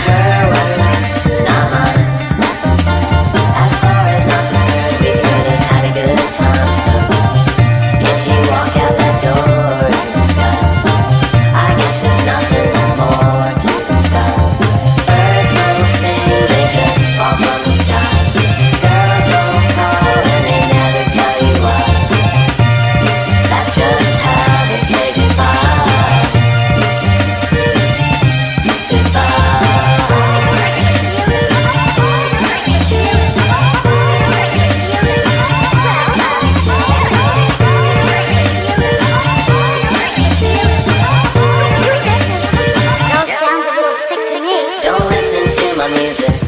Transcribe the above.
her words, not mine. As far as I'm concerned, we could have had a good time. So if you walk out that door in disgust, I guess there's nothing more to discuss. Birds don't sing, they just fall from the sky. Girls don't call and they never tell you why. That's just how they say goodbye. Don't listen to my music.